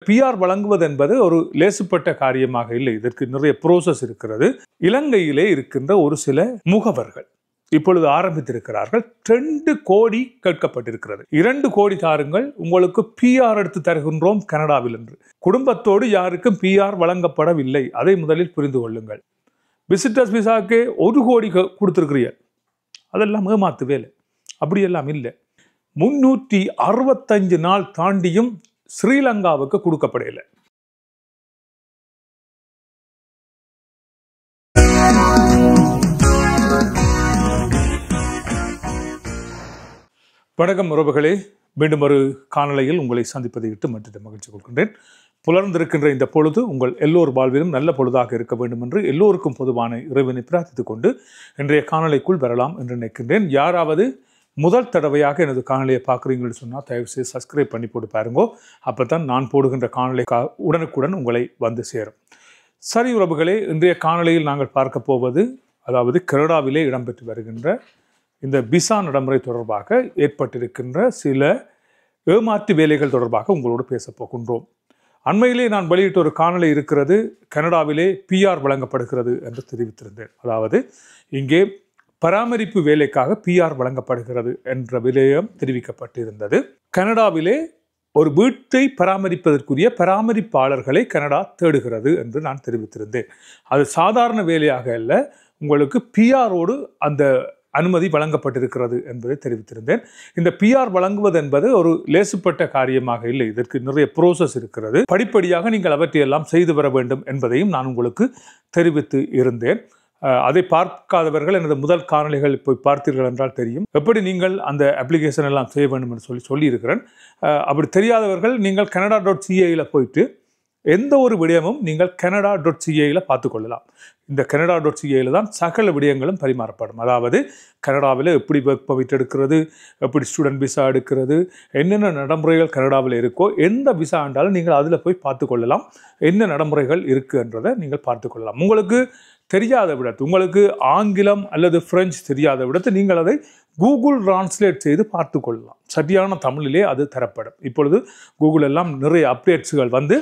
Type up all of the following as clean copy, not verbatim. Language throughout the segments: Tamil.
பிஆர் வழங்குவது என்பது ஒரு லேசுப்பட்ட காரியமாக இல்லை. இதற்கு நிறைய ப்ரோசஸ் இருக்கிறது. இலங்கையிலே இருக்கின்ற ஒரு சில முகவர்கள் இப்பொழுது ஆரம்பித்திருக்கிறார்கள். 2 கோடி கேட்கப்பட்டிருக்கிறது. 2 கோடி தாருங்கள், உங்களுக்கு பிஆர் எடுத்து தருகின்றோம் கனடாவில் என்று. குடும்பத்தோடு யாருக்கும் பிஆர் வழங்கப்படவில்லை. அதை முதலில் புரிந்து கொள்ளுங்கள். விசிட்டர்ஸ் விசாவுக்கு 1 கோடி கொடுத்திருக்கிறீர்கள். அதெல்லாம் ஏமாத்து வேலை. அப்படியெல்லாம் இல்லை. 365 நாள் தாண்டியும் ஸ்ரீலங்காவுக்கு கொடுக்கப்படவில்லை. வணக்கம் உறவுகளே, மீண்டும் ஒரு காணொளியில் உங்களை சந்திப்பதை இட்டு மற்ற மகிழ்ச்சி கொள்கின்றேன். புலர்ந்திருக்கின்ற இந்த பொழுது உங்கள் எல்லோர் வாழ்விலும் நல்ல பொழுதாக இருக்க வேண்டும் என்று எல்லோருக்கும் பொதுவான இறைவனை பிரார்த்தித்துக் கொண்டு இன்றைய காணொளிக்குள் வரலாம் என்று நினைக்கின்றேன். யாராவது முதல் தடவையாக எனது காணொலியை பார்க்குறீங்கன்னு சொன்னால் தயவுசெய்து சப்ஸ்கிரைப் பண்ணி போட்டு பாருங்கோ. அப்போ தான் நான் போடுகின்ற காணொலி உடனுக்குடன் உங்களை வந்து சேரும். சரி உறவுகளே, இன்றைய காணொலியில் நாங்கள் பார்க்க போவது, அதாவது கனடாவிலே இடம்பெற்று வருகின்ற இந்த விசா நடைமுறை தொடர்பாக ஏற்பட்டிருக்கின்ற சில ஏமாற்று வேலைகள் தொடர்பாக உங்களோடு பேசப் போகின்றோம். அண்மையிலே நான் வெளியிட்ட ஒரு காணொலி இருக்கிறது. கனடாவிலே பிஆர் வழங்கப்படுகிறது என்று தெரிவித்திருந்தேன். அதாவது இங்கே பராமரிப்பு வேலைக்காக பிஆர் வழங்கப்படுகிறது என்ற விடயம் தெரிவிக்கப்பட்டிருந்தது. கனடாவிலே ஒரு வீட்டை பராமரிப்பதற்குரிய பராமரிப்பாளர்களை கனடா தேடுகிறது என்று நான் தெரிவித்திருந்தேன். அது சாதாரண வேலையாக அல்ல, உங்களுக்கு பிஆரோடு அந்த அனுமதி வழங்கப்பட்டிருக்கிறது என்பதை தெரிவித்திருந்தேன். இந்த பிஆர் வழங்குவது என்பது ஒரு லேசுப்பட்ட காரியமாக இல்லை. இதற்கு நிறைய ப்ரோசஸ் இருக்கிறது. படிப்படியாக நீங்கள் அவற்றையெல்லாம் செய்து வர வேண்டும் என்பதையும் நான் உங்களுக்கு தெரிவித்து இருந்தேன். அதை பார்க்காதவர்கள் எனது முதல் காணொளிகள் போய் பார்த்தீர்கள் என்றால் தெரியும் எப்படி நீங்கள் அந்த அப்ளிகேஷன் எல்லாம் செய்ய வேண்டும் என்று சொல்லியிருக்கிறேன். அப்படி தெரியாதவர்கள் நீங்கள் canada.ca போயிட்டு எந்த ஒரு விடயமும் நீங்கள் canada.ca பார்த்துக்கொள்ளலாம். இந்த canada.ca தான் சகல விடயங்களும் பரிமாறப்படும். அதாவது கனடாவில் எப்படி ஒர்க் பர்மிட் எடுக்கிறது, எப்படி ஸ்டூடெண்ட் விசா எடுக்கிறது, என்னென்ன நடைமுறைகள் கனடாவில் இருக்கோ, எந்த விசா என்றாலும் நீங்கள் அதில் போய் பார்த்துக்கொள்ளலாம். என்ன நடைமுறைகள் இருக்குன்றதை நீங்கள் பார்த்துக்கொள்ளலாம். உங்களுக்கு தெரியாத விடத்து, உங்களுக்கு ஆங்கிலம் அல்லது பிரெஞ்சு தெரியாத விடத்து நீங்கள் அதை கூகுள் டிரான்ஸ்லேட் செய்து பார்த்து கொள்ளலாம். சரியான தமிழிலே அது தரப்படும். இப்பொழுது கூகுள் எல்லாம் நிறைய அப்டேட்ஸுகள் வந்து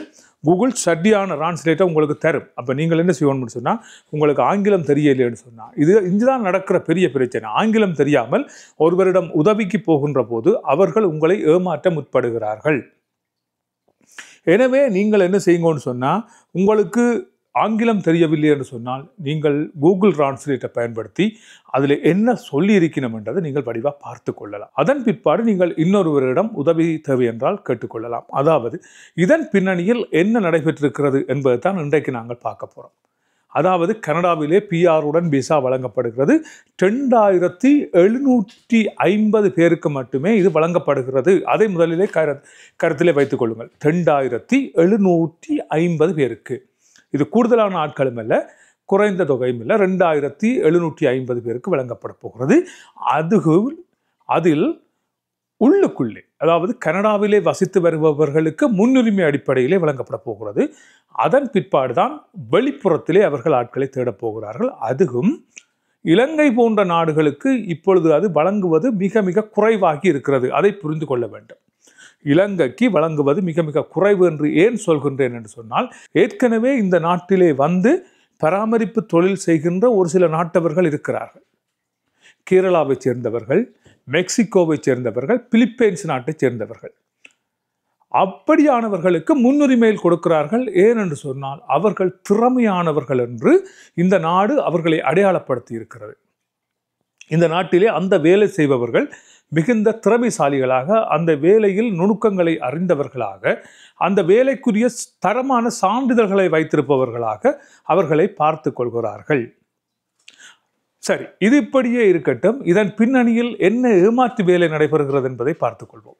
கூகுள் சரியான டிரான்ஸ்லேட்டை உங்களுக்கு தரும். அப்போ நீங்கள் என்ன செய்யணும்னு சொன்னால், உங்களுக்கு ஆங்கிலம் தெரியலைன்னு சொன்னால், இதுதான் நடக்கிற பெரிய பிரச்சனை. ஆங்கிலம் தெரியாமல் ஒருவரிடம் உதவிக்கு போகின்ற போது அவர்கள் உங்களை ஏமாற்ற முற்படுகிறார்கள். எனவே நீங்கள் என்ன செய்யுங்கன்னு சொன்னால், உங்களுக்கு ஆங்கிலம் தெரியவில்லை என்று சொன்னால் நீங்கள் கூகுள் டிரான்ஸ்லேட்டை பயன்படுத்தி அதில் என்ன சொல்லி இருக்கணும் என்றதை நீங்கள் வடிவாக பார்த்து கொள்ளலாம். அதன் பிற்பாடு நீங்கள் இன்னொருவரிடம் உதவி தேவை என்றால் கேட்டுக்கொள்ளலாம். அதாவது இதன் பின்னணியில் என்ன நடைபெற்றிருக்கிறது என்பதை தான் இன்றைக்கு நாங்கள் பார்க்க போகிறோம். அதாவது கனடாவிலே பிஆருடன் விசா வழங்கப்படுகிறது. 2750 பேருக்கு மட்டுமே இது வழங்கப்படுகிறது. அதை முதலிலே கருத்திலே வைத்துக் கொள்ளுங்கள். 2750 பேருக்கு. இது கூடுதலான ஆட்களும் அல்ல, குறைந்த தொகையும் இல்லை. 2750 பேருக்கு வழங்கப்பட போகிறது. அதில் உள்ளுக்குள்ளே, அதாவது கனடாவிலே வசித்து வருபவர்களுக்கு முன்னுரிமை அடிப்படையிலே வழங்கப்பட போகிறது. அதன் பிற்பாடுதான் வெளிப்புறத்திலே அவர்கள் ஆட்களை தேடப் போகிறார்கள். அதுவும் இலங்கை போன்ற நாடுகளுக்கு இப்பொழுது அது வழங்குவது மிக மிக குறைவாகி இருக்கிறது. அதை புரிந்து கொள்ள வேண்டும். இலங்கைக்கு வழங்குவது மிக மிக குறைவு என்று ஏன் சொல்கின்றேன் என்று சொன்னால், ஏற்கனவே இந்த நாட்டிலே வந்து பராமரிப்பு தொழில் செய்கின்ற ஒரு சில நாட்டவர்கள் இருக்கிறார்கள். கேரளாவை சேர்ந்தவர்கள், மெக்சிகோவை சேர்ந்தவர்கள், பிலிப்பைன்ஸ் நாட்டை சேர்ந்தவர்கள். அப்படியானவர்களுக்கு முன்னுரிமையில் கொடுக்கிறார்கள். ஏன் என்று சொன்னால், அவர்கள் திறமையானவர்கள் என்று இந்த நாடு அவர்களை அடையாளப்படுத்தி இருக்கிறது. இந்த நாட்டிலே அந்த வேலை செய்பவர்கள் மிகுந்த திறமைசாலிகளாக, அந்த வேலையில் நுணுக்கங்களை அறிந்தவர்களாக, அந்த வேலைக்குரிய தரமான சான்றிதழ்களை வைத்திருப்பவர்களாக அவர்களை பார்த்து கொள்கிறார்கள். சரி, இது இப்படியே இருக்கட்டும். இதன் பின்னணியில் என்ன ஏமாற்று வேலை நடைபெறுகிறது என்பதை பார்த்துக் கொள்வோம்.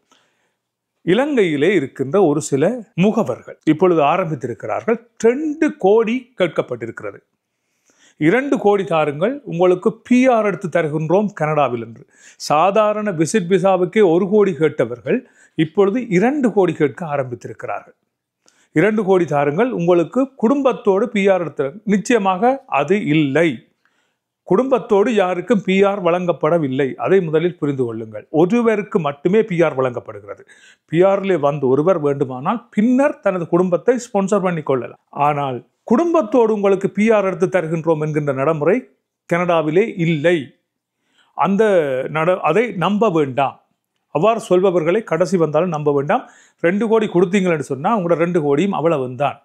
இலங்கையிலே இருக்கின்ற ஒரு சில முகவர்கள் இப்பொழுது ஆரம்பித்திருக்கிறார்கள். 2 கோடி கேட்கப்பட்டிருக்கிறது. 2 கோடி தாருங்கள், உங்களுக்கு பிஆர் எடுத்து தருகின்றோம் கனடாவில் என்று. சாதாரண விசிட் விசாவுக்கே 1 கோடி கேட்டவர்கள் இப்பொழுது 2 கோடி கேட்க ஆரம்பித்திருக்கிறார்கள். 2 கோடி தாருங்கள், உங்களுக்கு குடும்பத்தோடு பிஆர் எடுத்து. நிச்சயமாக அது இல்லை. குடும்பத்தோடு யாருக்கும் பிஆர் வழங்கப்படவில்லை. அதை முதலில் புரிந்து கொள்ளுங்கள். ஒருவருக்கு மட்டுமே பிஆர் வழங்கப்படுகிறது. பிஆர்ல வந்து ஒருவர் வேண்டுமானால் பின்னர் தனது குடும்பத்தை ஸ்பான்சர் பண்ணி கொள்ளலாம். ஆனால் குடும்பத்தோடு உங்களுக்கு பிஆர் எடுத்து தருகின்றோம் என்கின்ற நடைமுறை கனடாவிலே இல்லை. அதை நம்ப வேண்டாம். அவ்வாறு சொல்பவர்களை கடைசி வந்தாலும் நம்ப வேண்டாம். 2 கோடி கொடுத்தீங்கன்னு சொன்னால் உங்களோட 2 கோடியும் அவ்வளவு தான்.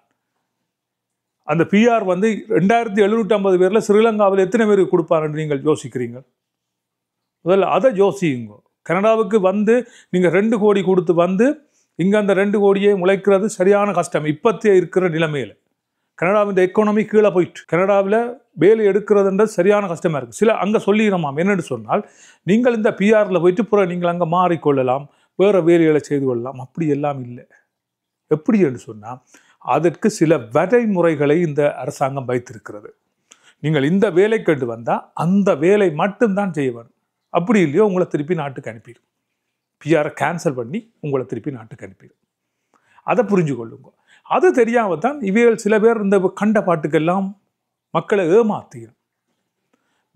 அந்த பிஆர் வந்து 2750 பேரில் ஸ்ரீலங்காவில் எத்தனை பேருக்கு கொடுப்பாருன்னு நீங்கள் யோசிக்கிறீங்க? முதல்ல அதை யோசியுங்க. கனடாவுக்கு வந்து நீங்கள் 2 கோடி கொடுத்து வந்து இங்கே அந்த 2 கோடியை முளைக்கிறது சரியான கஷ்டம். இப்போத்தைய இருக்கிற நிலைமையில் கனடாவின் எக்கானமி கீழே போயிட்டு கனடாவில் வேலை எடுக்கிறதுன்றது சரியான கஷ்டமாக இருக்குது. சில அங்கே சொல்லிடுறோமாம் என்னென்னு சொன்னால், நீங்கள் இந்த பிஆரில் போயிட்டு நீங்கள் அங்கே மாறிக்கொள்ளலாம், வேறு வேலைகளை செய்து கொள்ளலாம். அப்படி எல்லாம் இல்லை. எப்படி என்று சொன்னால், அதற்கு சில வரைமுறைகளை இந்த அரசாங்கம் வைத்திருக்கிறது. நீங்கள் இந்த வேலை கண்டு வந்தால் அந்த வேலை மட்டும்தான் செய்ய வேணும். அப்படி இல்லையோ உங்களை திருப்பி நாட்டுக்கு அனுப்பிடும். பிஆரை கேன்சல் பண்ணி உங்களை திருப்பி நாட்டுக்கு அனுப்பிடும். அதை புரிஞ்சு கொள்ளுங்க. அது தெரியாமல் தான் இவைகள் சில பேர் இந்த கண்ட பாட்டுக்கெல்லாம் மக்களை ஏமாத்துகிறோம்.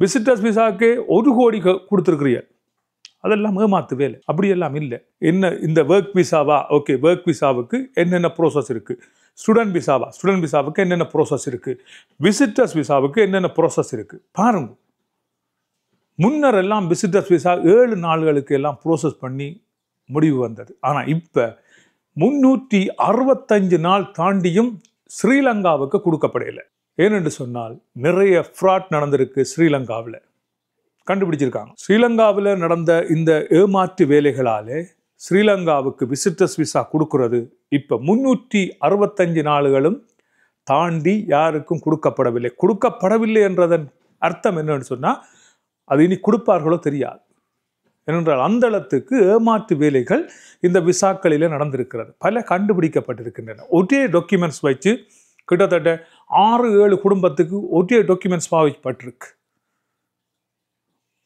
விசிட்டர்ஸ் விசாவுக்கு 1 கோடி கொடுத்துருக்கிறீர்கள், அதெல்லாம் ஏமாத்து வேலை. அப்படியெல்லாம் இல்லை. என்ன இந்த ஒர்க் விசாவா? ஓகே, ஒர்க் விசாவுக்கு என்னென்ன ப்ரோசஸ் இருக்குது. ஸ்டூடெண்ட் விசாவா? ஸ்டூடெண்ட் விசாவுக்கு என்னென்ன ப்ரோசஸ் இருக்குது. விசிட்டர்ஸ் விசாவுக்கு என்னென்ன ப்ரோசஸ் இருக்குது பாருங்க. முன்னர் எல்லாம் விசிட்டர்ஸ் விசா 7 நாள்களுக்கு எல்லாம் ப்ரோசஸ் பண்ணி முடிவு வந்தது. ஆனால் இப்போ 365 நாள் தாண்டியும் ஸ்ரீலங்காவுக்கு கொடுக்கப்படலை. ஏனென்று சொன்னால் நிறைய ஃப்ராட் நடந்திருக்கு. ஸ்ரீலங்காவில் கண்டுபிடிச்சிருக்காங்க. ஸ்ரீலங்காவில் நடந்த இந்த ஏமாற்று வேலைகளாலே ஸ்ரீலங்காவுக்கு விசிட்டர்ஸ் விசா கொடுக்கிறது இப்போ 365 நாளுகளும் தாண்டி யாருக்கும் கொடுக்கப்படவில்லை. கொடுக்கப்படவில்லை என்றதன் அர்த்தம் என்னன்னு சொன்னால், அது இனி கொடுப்பார்களோ தெரியாது. ஏனென்றால் அந்த அளத்துக்கு ஏமாற்று வேலைகள் இந்த விசாக்களில் நடந்திருக்கிறது. பல கண்டுபிடிக்கப்பட்டிருக்கின்றன. ஒரே டாக்குமெண்ட்ஸ் வச்சு கிட்டத்தட்ட 6-7 குடும்பத்துக்கு ஒரே டாக்குமெண்ட்ஸ் பாவிக்கப்பட்டிருக்கு.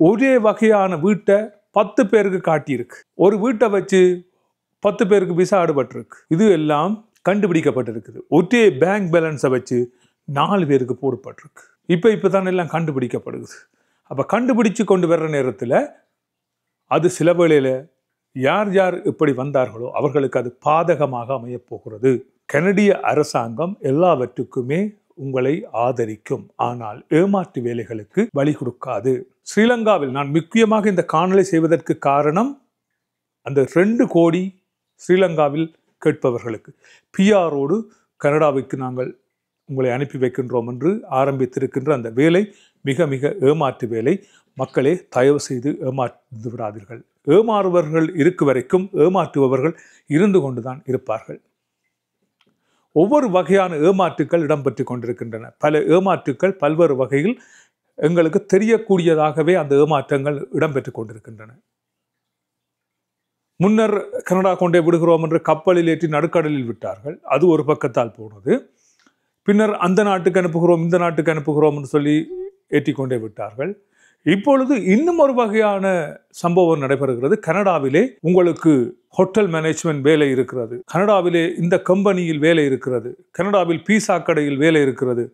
ஒரே வகையான வீட்டை 10 பேருக்கு காட்டியிருக்கு. ஒரு வீட்டை வச்சு 10 பேருக்கு விசா அடுபட்டிருக்கு. இது எல்லாம் கண்டுபிடிக்கப்பட்டிருக்குது. ஒரே பேங்க் பேலன்ஸை வச்சு 4 பேருக்கு போடப்பட்டிருக்கு. இப்போ தான் எல்லாம் கண்டுபிடிக்கப்படுது. அப்போ கண்டுபிடிச்சு கொண்டு வர்ற நேரத்தில் அது சில வேளையில் யார் யார் இப்படி வந்தார்களோ அவர்களுக்கு அது பாதகமாக அமையப் போகிறது. கனடிய அரசாங்கம் எல்லாவற்றுக்குமே உங்களை ஆதரிக்கும், ஆனால் ஏமாற்று வேலைகளுக்கு வழி கொடுக்காது. ஸ்ரீலங்காவில் நான் முக்கியமாக இந்த காணொளி செய்வதற்கு காரணம், அந்த 2 கோடி ஸ்ரீலங்காவில் கேட்பவர்களுக்கு பிஆரோடு கனடாவுக்கு நாங்கள் உங்களை அனுப்பி வைக்கின்றோம் என்று ஆரம்பித்திருக்கின்ற அந்த வேலை மிக மிக ஏமாற்று வேலை. மக்களே, தயவு செய்து ஏமாற்று விடாதீர்கள். ஏமாறுவர்கள் இருக்கும் வரைக்கும் ஏமாற்றுபவர்கள் இருந்து கொண்டுதான் இருப்பார்கள். ஒவ்வொரு வகையான ஏமாற்றுக்கள் இடம்பெற்று கொண்டிருக்கின்றன. பல ஏமாற்றுக்கள் பல்வேறு வகையில் எங்களுக்கு தெரியக்கூடியதாகவே அந்த ஏமாற்றங்கள் இடம்பெற்று கொண்டிருக்கின்றன. முன்னர் கனடா கொண்டே விடுகிறோம் என்று கப்பலில் ஏற்றி நடுக்கடலில் விட்டார்கள். அது ஒரு பக்கத்தால் போனது. பின்னர் அந்த நாட்டுக்கு அனுப்புகிறோம், இந்த நாட்டுக்கு அனுப்புகிறோம் என்று சொல்லி ஏற்றிக்கொண்டே விட்டார்கள். இப்பொழுது இன்னும் ஒரு வகையான சம்பவம் நடைபெறுகிறது. கனடாவிலே உங்களுக்கு ஹோட்டல் மேனேஜ்மெண்ட் வேலை இருக்கிறது, கனடாவிலே இந்த கம்பெனியில் வேலை இருக்கிறது, கனடாவில் பீஸா கடையில் வேலை இருக்கிறது,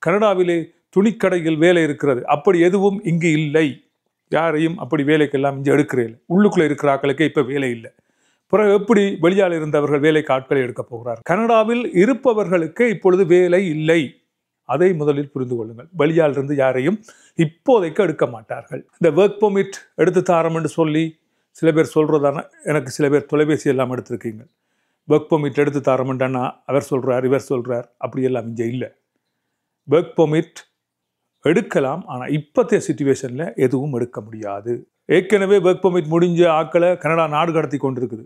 கனடாவிலே துணிக்கடையில் வேலை இருக்கிறது. அப்படி எதுவும் இங்கு இல்லை. யாரையும் அப்படி வேலைக்கெல்லாம் இங்கே எடுக்கிறேன். உள்ளுக்குள்ளே இருக்கிற ஆட்களுக்கே இப்போ வேலை இல்லை. பிறகு எப்படி வெளியால் இருந்தவர்கள் வேலைக்கு ஆட்களை எடுக்க போகிறார்? கனடாவில் இருப்பவர்களுக்கு இப்பொழுது வேலை இல்லை. அதை முதலில் புரிந்து கொள்ளுங்கள். வெளியால் இருந்து யாரையும் இப்போதைக்கு எடுக்க மாட்டார்கள். இந்த ஒர்க் பெர்மிட் எடுத்து தாரம் என்று சொல்லி சில பேர் சொல்கிறதான, எனக்கு சில பேர் தொலைபேசி எல்லாம் எடுத்திருக்கீங்க. ஒர்க் பெர்மிட் எடுத்து தாரமெண்டானா அவர் சொல்கிறார், இவர் சொல்கிறார். அப்படியெல்லாம் இங்கே இல்லை. ஒர்க் பெர்மிட் எடுக்கலாம், ஆனால் இப்போத்தைய சிச்சுவேஷனில் எதுவும் எடுக்க முடியாது. ஏற்கனவே ஒர்க் பெர்மிட் முடிஞ்ச ஆக்களை கனடா நாடு கடத்தி கொண்டிருக்குது.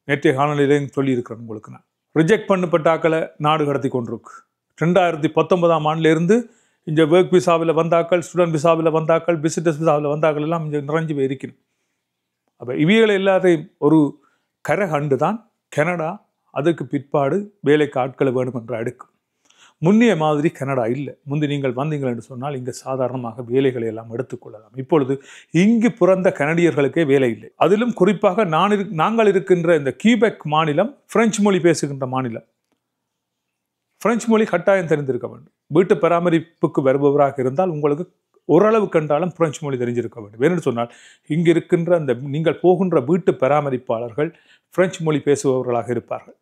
நேற்றைய காணொலியிலையும் சொல்லியிருக்கிறேன் உங்களுக்கு. நான் ரிஜெக்ட் பண்ணப்பட்ட ஆக்களை நாடு கடத்தி கொண்டிருக்கு. 2019ஆம் ஆண்டிலிருந்து இங்கே ஒர்க் விசாவில் வந்தாக்கள், ஸ்டூடெண்ட் விசாவில் வந்தாக்கள், விசிட்டர்ஸ் விசாவில் வந்தாக்கள் எல்லாம் இங்கே நிறைஞ்சு போய் இருக்கணும். அப்போ இவைகளை எல்லாத்தையும் ஒரு கரை கண்டு தான் கனடா அதுக்கு பிற்பாடு வேலைக்கு ஆட்களை வேணும் என்று அடுக்கும். முன்னைய மாதிரி கனடா இல்லை. முந்தி நீங்கள் வந்தீங்கள் என்று சொன்னால் இங்கே சாதாரணமாக வேலைகளை எல்லாம் எடுத்துக்கொள்ளலாம். இப்பொழுது இங்கு பிறந்த கனடியர்களுக்கே வேலை இல்லை. அதிலும் குறிப்பாக நாங்கள் இருக்கின்ற இந்த கியூபெக் மாநிலம் பிரெஞ்சு மொழி பேசுகின்ற மாநிலம். பிரெஞ்சு மொழி கட்டாயம் தெரிந்திருக்க வேண்டும். வீட்டு பராமரிப்புக்கு வருபவராக இருந்தால் உங்களுக்கு ஓரளவு கண்டாலும் பிரெஞ்சு மொழி தெரிஞ்சிருக்க வேண்டும். வேறு சொன்னால் இங்கு இருக்கின்ற அந்த நீங்கள் போகின்ற வீட்டு பராமரிப்பாளர்கள் பிரெஞ்சு மொழி பேசுபவர்களாக இருப்பார்கள்.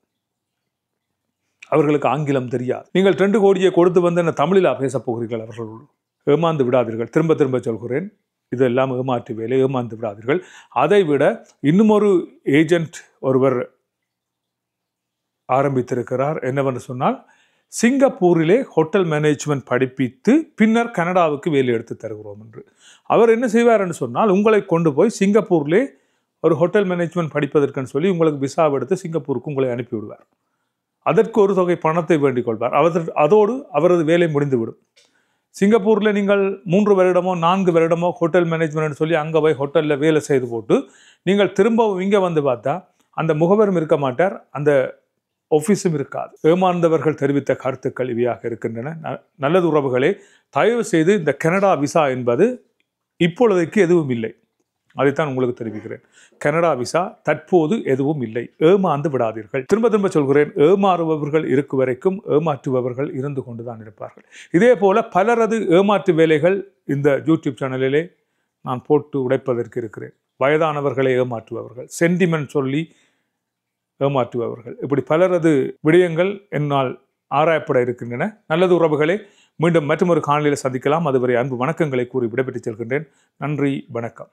அவர்களுக்கு ஆங்கிலம் தெரியாது. நீங்கள் 2 கோடியை கொடுத்து வந்து என்ன தமிழிலா பேசப் போகிறீர்கள்? அவர்கள் ஏமாந்து விடாதீர்கள். திரும்ப திரும்ப சொல்கிறேன், இதெல்லாம் ஏமாற்று வேலை. ஏமாந்து விடாதீர்கள். அதை விட இன்னும் ஒரு ஏஜென்ட் ஒருவர் ஆரம்பித்திருக்கிறார். என்னவென்று சொன்னால், சிங்கப்பூரிலே ஹோட்டல் மேனேஜ்மெண்ட் படிப்பித்து பின்னர் கனடாவுக்கு வேலை எடுத்து தருகிறோம் என்று. அவர் என்ன செய்வார் என்று சொன்னால், உங்களை கொண்டு போய் சிங்கப்பூரிலே ஒரு ஹோட்டல் மேனேஜ்மெண்ட் படிப்பதற்குன்னு சொல்லி உங்களுக்கு விசா எடுத்து சிங்கப்பூருக்கு உங்களை அனுப்பிவிடுவார். அதற்கு ஒரு தொகை பணத்தை வேண்டிக் கொள்வார். அதோடு அவரது வேலை முடிந்துவிடும். சிங்கப்பூரில் நீங்கள் 3 வருடமோ 4 வருடமோ ஹோட்டல் மேனேஜ்மெண்ட் சொல்லி அங்கே போய் ஹோட்டலில் வேலை செய்து போட்டு நீங்கள் திரும்பவும் இங்கே வந்து பார்த்தா அந்த முகவரும் இருக்க மாட்டார், அந்த ஆஃபீஸும் இருக்காது. ஏமாந்தவர்கள் தெரிவித்த கருத்துக்கள் இவையாக இருக்கின்றன. நல்லது உறவுகளே, தயவு செய்து இந்த கனடா விசா என்பது இப்பொழுதைக்கு எதுவும் இல்லை. அதைத்தான் உங்களுக்கு தெரிவிக்கிறேன். கனடா விசா தற்போது எதுவும் இல்லை. ஏமாந்து விடாதீர்கள். திரும்ப திரும்ப சொல்கிறேன், ஏமாறுபவர்கள் இருக்கும் வரைக்கும் ஏமாற்றுபவர்கள் இருந்து கொண்டுதான் இருப்பார்கள். இதே போல பலரது ஏமாற்று வேலைகள் இந்த யூடியூப் சேனலிலே நான் போட்டு உடைப்பதற்கு இருக்கிறேன். வயதானவர்களை ஏமாற்றுபவர்கள், சென்டிமெண்ட் சொல்லி ஏமாற்றுபவர்கள், இப்படி பலரது விடயங்கள் என்னால் ஆராயப்பட இருக்கின்றன. நல்லது உறவுகளே, மீண்டும் மற்றொரு காணொளியில் சந்திக்கலாம். அதுவரை அன்பு வணக்கங்களை கூறி விடைபெற்றுச் செல்கின்றேன். நன்றி, வணக்கம்.